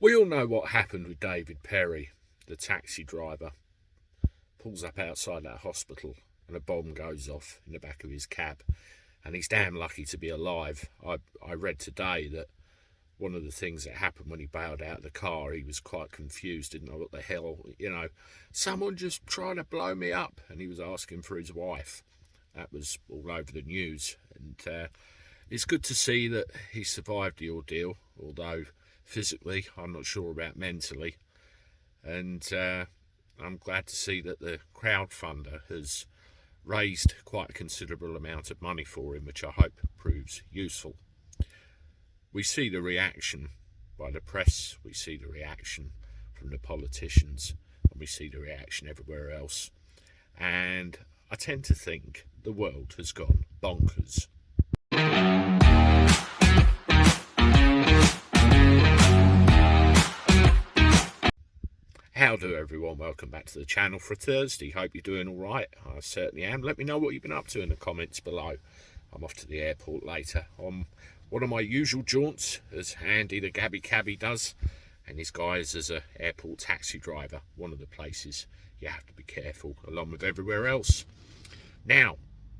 We all know what happened with David Perry, the taxi driver. Pulls up outside that hospital and a bomb goes off in the back of his cab. And he's damn lucky to be alive. I read today that one of the things that happened when he bailed out of the car, he was quite confused, didn't know what the hell, someone just trying to blow me up. And he was asking for his wife. That was all over the news. And it's good to see that he survived the ordeal, although physically, I'm not sure about mentally. And I'm glad to see that the crowdfunder has raised quite a considerable amount of money for him, which I hope proves useful. We see the reaction by the press, we see the reaction from the politicians, and we see the reaction everywhere else. And I tend to think the world has gone bonkers. How do everyone? Welcome back to the channel for a Thursday. Hope you're doing all right. I certainly am. Let me know what you've been up to in the comments below. I'm off to the airport later on one of my usual jaunts, as Andy the Gabby Cabby does, and his guys as an airport taxi driver. One of the places you have to be careful, along with everywhere else. Now,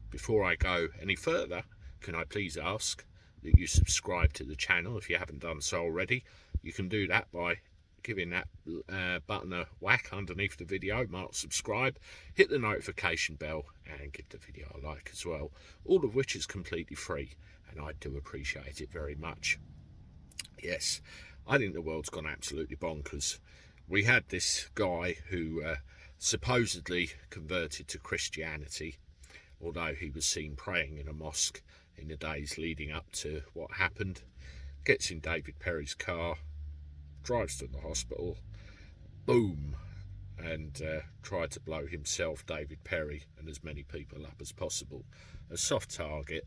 before I go any further, can I please ask that you subscribe to the channel if you haven't done so already? You can do that by giving that button a whack underneath the video, mark subscribe, hit the notification bell, and give the video a like as well, all of which is completely free, and I do appreciate it very much. Yes, I think the world's gone absolutely bonkers. We had this guy who supposedly converted to Christianity, although he was seen praying in a mosque in the days leading up to what happened. Gets in David Perry's car, drives to the hospital, boom, and tried to blow himself, David Perry, and as many people up as possible. A soft target,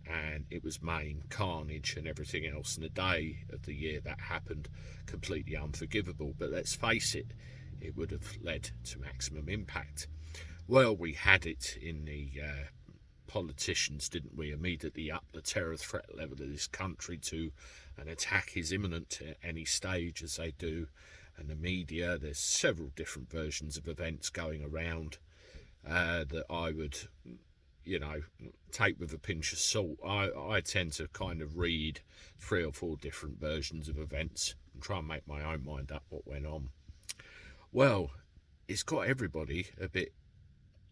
and it was maim, carnage and everything else. And the day of the year that happened, completely unforgivable. But let's face it, it would have led to maximum impact. Well, we had it in the politicians, didn't we, immediately up the terror threat level of this country to an attack is imminent at any stage, as they do. And the media, there's several different versions of events going around that I would, take with a pinch of salt. I tend to kind of read 3 or 4 different versions of events and try and make my own mind up what went on. Well, it's got everybody a bit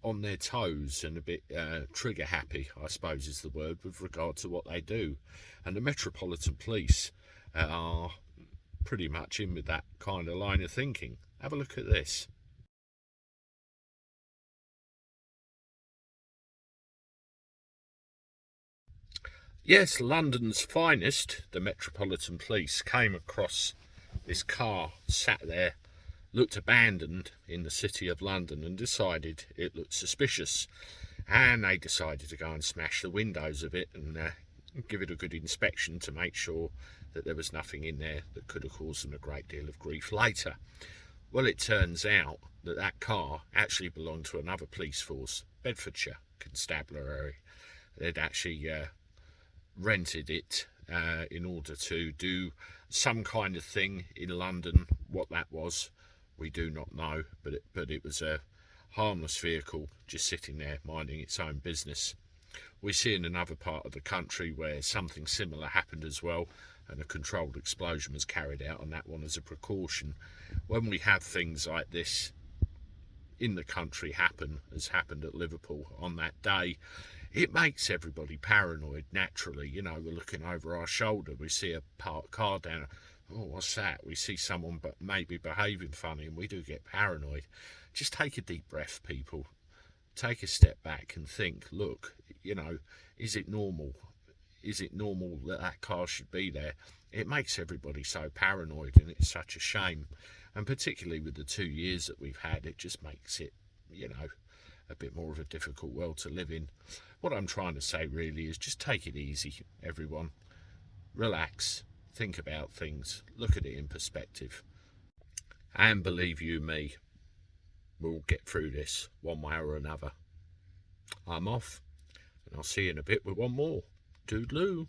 on their toes and a bit trigger happy, I suppose is the word, with regard to what they do. And the Metropolitan Police are pretty much in with that kind of line of thinking. Have a look at this. Yes, London's finest, the Metropolitan Police, came across this car sat there, looked abandoned in the city of London, and decided it looked suspicious. And they decided to go and smash the windows of it and give it a good inspection to make sure that there was nothing in there that could have caused them a great deal of grief later. Well, it turns out that that car actually belonged to another police force, Bedfordshire Constabulary. They'd actually rented it in order to do some kind of thing in London. What that was, we do not know, but it was a harmless vehicle just sitting there minding its own business. We see in another part of the country where something similar happened as well, and a controlled explosion was carried out on that one as a precaution. When we have things like this in the country happen, as happened at Liverpool on that day, it makes everybody paranoid naturally. We're looking over our shoulder, we see a parked car down, oh, what's that? We see someone but maybe behaving funny, and we do get paranoid. Just take a deep breath, people. Take a step back and think, look, is it normal? Is it normal that that car should be there? It makes everybody so paranoid, and it's such a shame. And particularly with the 2 years that we've had, it just makes it, a bit more of a difficult world to live in. What I'm trying to say really is just take it easy, everyone. Relax, think about things, look at it in perspective. And believe you me, we'll get through this one way or another. I'm off, and I'll see you in a bit with one more. Toodaloo.